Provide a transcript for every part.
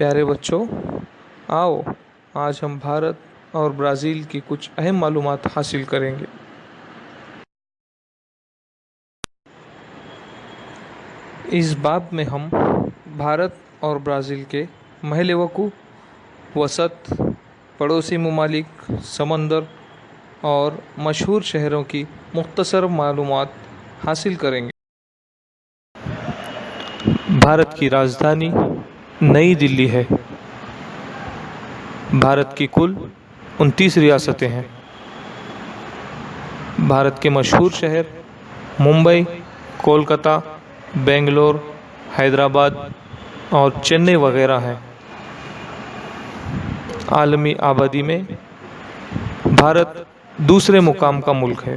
پیارے بچوں، آؤ آج ہم بھارت اور برازیل کی کچھ اہم معلومات حاصل کریں گے۔ اس باب میں ہم بھارت اور برازیل کے محل وقوع، وسط، پڑوسی ممالک، سمندر اور مشہور شہروں کی مختصر معلومات حاصل کریں گے۔ بھارت کی راجدھانی نئی دلی ہے۔ بھارت کی کل 29 ریاستیں ہیں۔ بھارت کے مشہور شہر ممبئی، کولکتہ، بنگلور، حیدرآباد اور چنئی وغیرہ ہیں۔ عالمی آبادی میں بھارت دوسرے مقام کا ملک ہے۔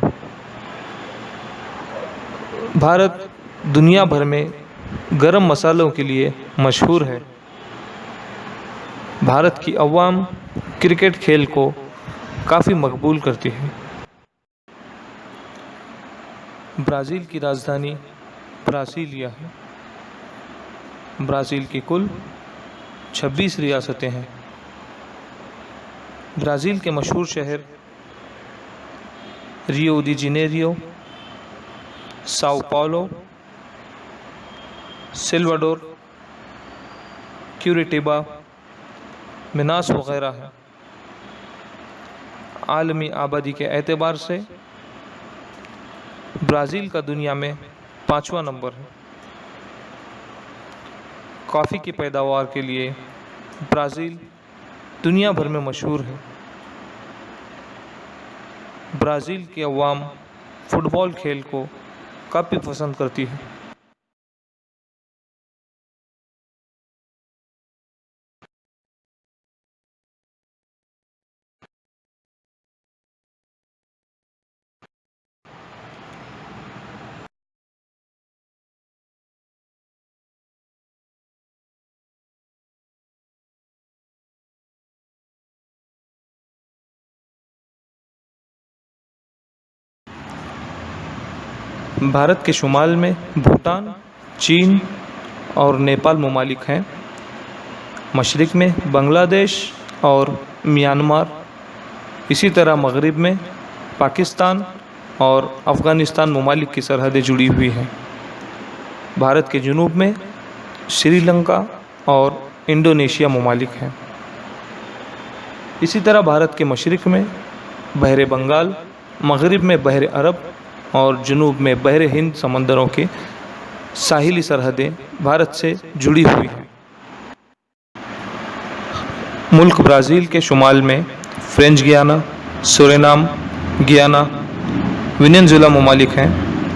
بھارت دنیا بھر میں گرم مسالوں کے لیے مشہور ہے۔ بھارت کی عوام کرکٹ کھیل کو کافی مقبول کرتی ہے۔ برازیل کی راجدھانی براسیلیا ہے۔ برازیل کی کل 26 ریاستیں ہیں۔ برازیل کے مشہور شہر ریو دی جنیریو، ساؤ پاؤلو، سلواڈور، کیوریٹیبا، مناس وغیرہ ہیں۔ عالمی آبادی کے اعتبار سے برازیل کا دنیا میں 5واں نمبر ہے۔ کافی کی پیداوار کے لیے برازیل دنیا بھر میں مشہور ہے۔ برازیل کی عوام فٹ بال کھیل کو کافی پسند کرتی ہے۔ بھارت کے شمال میں بھوٹان، چین اور نیپال ممالک ہیں۔ مشرق میں بنگلہ دیش اور میانمار، اسی طرح مغرب میں پاکستان اور افغانستان ممالک کی سرحدیں جڑی ہوئی ہیں۔ بھارت کے جنوب میں سری لنکا اور انڈونیشیا ممالک ہیں۔ اسی طرح بھارت کے مشرق میں بحر بنگال، مغرب میں بحر عرب اور جنوب میں بحر ہند سمندروں کی ساحلی سرحدیں بھارت سے جڑی ہوئی ہیں۔ ملک برازیل کے شمال میں French Guiana, Suriname, Guyana, Venezuela ممالک ہیں۔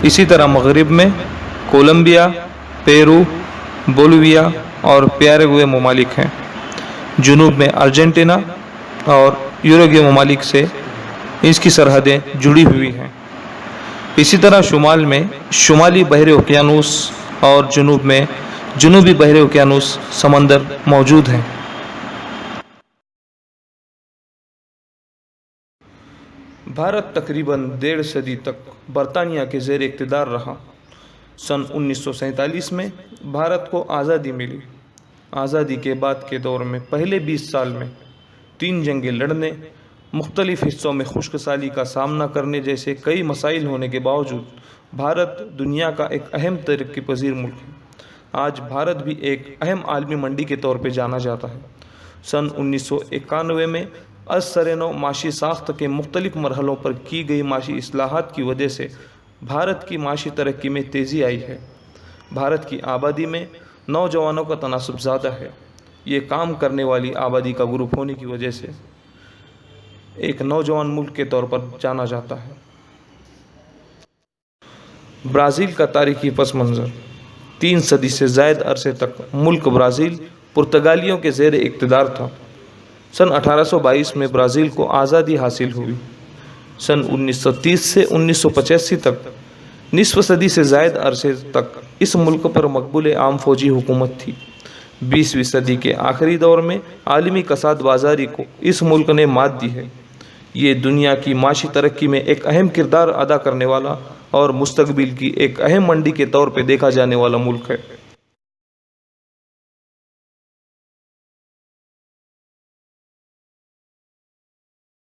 اسی طرح مغرب میں کولمبیا، پیرو، بولیویا اور پیراگوئے ممالک ہیں۔ جنوب میں ارجنٹینا اور یوروگوئے ممالک سے اس کی سرحدیں جڑی ہوئی ہیں۔ اسی طرح شمال میں شمالی بحر اوقیانوس اور جنوب میں جنوبی بحر اوقیانوس سمندر موجود ہیں۔ بھارت تقریباً 1.5 صدی تک برطانیہ کے زیر اقتدار رہا۔ سن 1947 میں بھارت کو آزادی ملی۔ آزادی کے بعد کے دور میں پہلے 20 سال میں 3 جنگیں لڑنے، مختلف حصوں میں خشک سالی کا سامنا کرنے جیسے کئی مسائل ہونے کے باوجود بھارت دنیا کا ایک اہم ترقی پذیر ملک ہے۔ آج بھارت بھی ایک اہم عالمی منڈی کے طور پہ جانا جاتا ہے۔ سن 1991 میں از سر نو معاشی ساخت کے مختلف مرحلوں پر کی گئی معاشی اصلاحات کی وجہ سے بھارت کی معاشی ترقی میں تیزی آئی ہے۔ بھارت کی آبادی میں نوجوانوں کا تناسب زیادہ ہے۔ یہ کام کرنے والی آبادی کا گروپ ہونے کی وجہ سے ایک نوجوان ملک کے طور پر جانا جاتا ہے۔ برازیل کا تاریخی پس منظر 3 صدی سے زائد عرصے تک ملک برازیل پرتگالیوں کے زیر اقتدار تھا۔ سن 1822 میں برازیل کو آزادی حاصل ہوئی۔ سن 1930 سے 1985 تک نصف صدی سے زائد عرصے تک اس ملک پر مقبول عام فوجی حکومت تھی۔ 20ویں صدی کے آخری دور میں عالمی کساد بازاری کو اس ملک نے مات دی ہے۔ یہ دنیا کی معاشی ترقی میں ایک اہم کردار ادا کرنے والا اور مستقبل کی ایک اہم منڈی کے طور پہ دیکھا جانے والا ملک ہے۔